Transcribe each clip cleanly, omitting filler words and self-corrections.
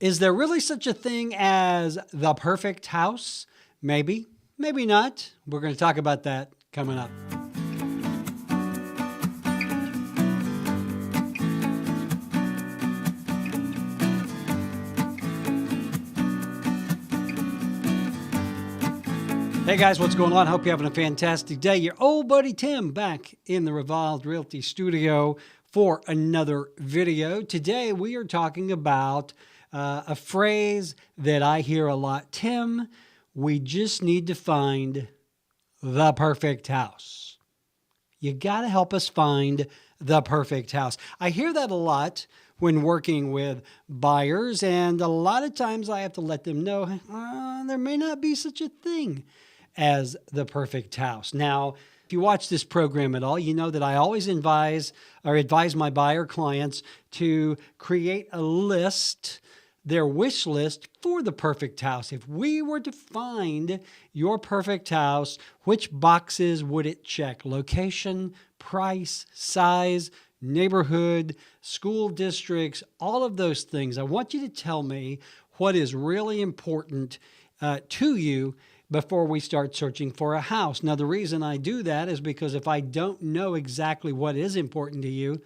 Is there really such a thing as the perfect house? Maybe, maybe not. We're going to talk about that coming up. Hey guys, what's going on? Hope you're having a fantastic day. Your old buddy Tim back in the Revolved Realty studio for another video. Today we are talking about a phrase that I hear a lot. Tim, we just need to find the perfect house. You got to help us find the perfect house. I hear that a lot when working with buyers, and a lot of times I have to let them know there may not be such a thing as the perfect house. Now, if you watch this program at all, you know that I always advise my buyer clients to create a list, their wish list for the perfect house. If we were to find your perfect house, which boxes would it check? Location, price, size, neighborhood, school districts, all of those things. I want you to tell me what is really important to you before we start searching for a house. Now, the reason I do that is because if I don't know exactly what is important to you,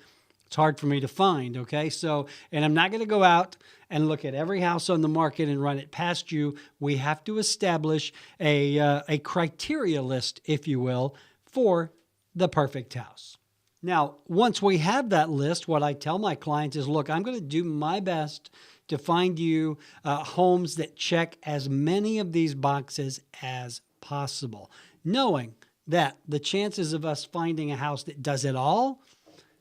it's hard for me to find, okay? So, and I'm not going to go out and look at every house on the market and run it past you. We have to establish a criteria list, if you will, for the perfect house. Now, once we have that list, what I tell my clients is, look, I'm going to do my best to find you homes that check as many of these boxes as possible, knowing that the chances of us finding a house that does it all,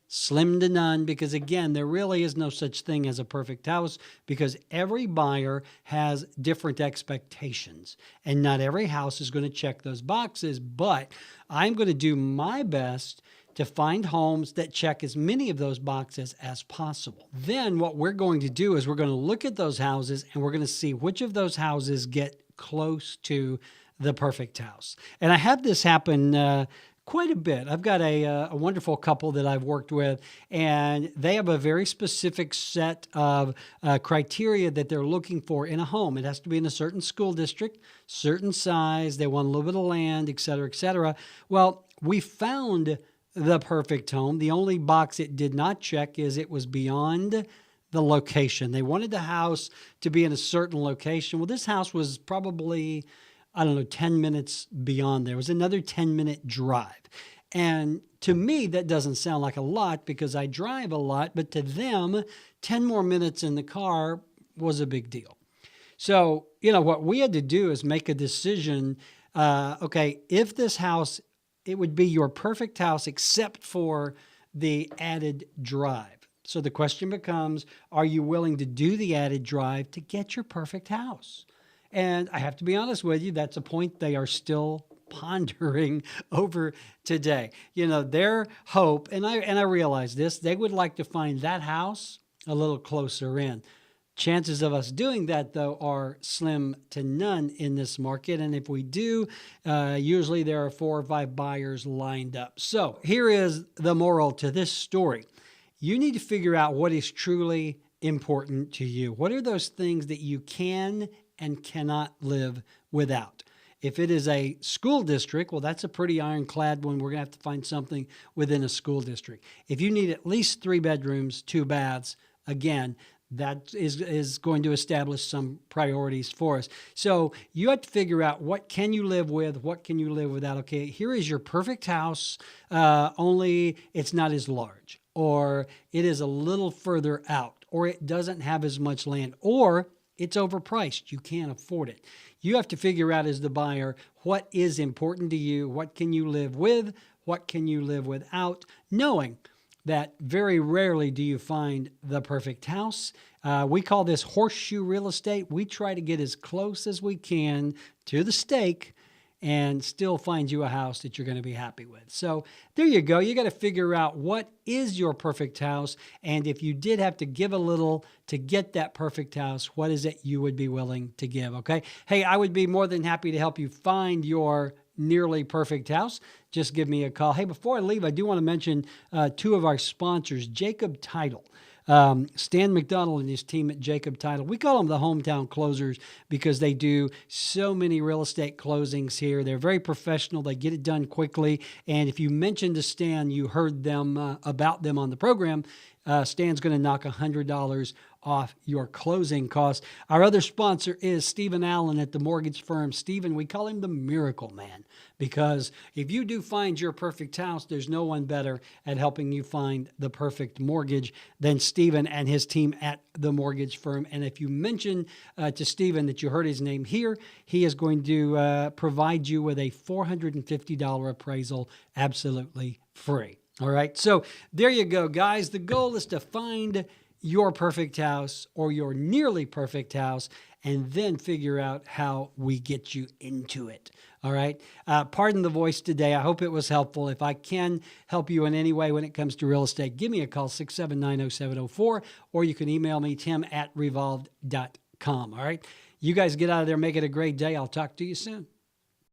slim to none, because again, there really is no such thing as a perfect house because every buyer has different expectations and not every house is going to check those boxes, but I'm going to do my best to find homes that check as many of those boxes as possible. Then what we're going to do is we're going to look at those houses and we're going to see which of those houses get close to the perfect house. And I have this happen quite a bit. I've got a wonderful couple that I've worked with, and they have a very specific set of criteria that they're looking for in a home. It has to be in a certain school district, certain size, they want a little bit of land, et cetera, et cetera. Well, we found the perfect home. The only box it did not check is it was beyond the location. They wanted the house to be in a certain location. Well, this house was probably, 10 minutes beyond there. It was another 10-minute drive. And to me, that doesn't sound like a lot because I drive a lot, but to them, 10 more minutes in the car was a big deal. So, what we had to do is make a decision. Okay, if this house, it would be your perfect house except for the added drive. So the question becomes, are you willing to do the added drive to get your perfect house? And I have to be honest with you, that's a point they are still pondering over today. Their hope, and I realize this, they would like to find that house a little closer in. Chances of us doing that, though, are slim to none in this market. And if we do, usually there are 4 or 5 buyers lined up. So here is the moral to this story. You need to figure out what is truly important to you. What are those things that you can and cannot live without? If it is a school district, well, that's a pretty ironclad one. We're going to have to find something within a school district. If you need at least 3 bedrooms, 2 baths, again, that is going to establish some priorities for us. So you have to figure out what can you live with, what can you live without. Okay, here is your perfect house, only it's not as large, or it is a little further out, or it doesn't have as much land, or it's overpriced. You can't afford it. You have to figure out as the buyer what is important to you, what can you live with, what can you live without, knowing that very rarely do you find the perfect house. We call this horseshoe real estate. We try to get as close as we can to the stake and still find you a house that you're going to be happy with. So there you go. You got to figure out what is your perfect house. And if you did have to give a little to get that perfect house, what is it you would be willing to give? Okay. Hey, I would be more than happy to help you find your nearly perfect house. Just give me a call. Hey, before I leave, I do want to mention 2 of our sponsors, Jacob Title. Stan McDonald and his team at Jacob Title, we call them the hometown closers because they do so many real estate closings here. They're very professional. They get it done quickly. And if you mentioned to Stan, you heard them about them on the program, Stan's going to knock $100 off your closing costs. Our other sponsor is Stephen Allen at the mortgage firm. Stephen, we call him the Miracle Man because if you do find your perfect house, there's no one better at helping you find the perfect mortgage than Stephen and his team at the mortgage firm. And if you mention to Stephen that you heard his name here, he is going to provide you with a $450 appraisal absolutely free. All right. So there you go, guys. The goal is to find your perfect house or your nearly perfect house and then figure out how we get you into it. All right. Pardon the voice today. I hope it was helpful. If I can help you in any way when it comes to real estate, give me a call, 679-0704, or you can email me, tim@revolved.com. All right. You guys get out of there. Make it a great day. I'll talk to you soon.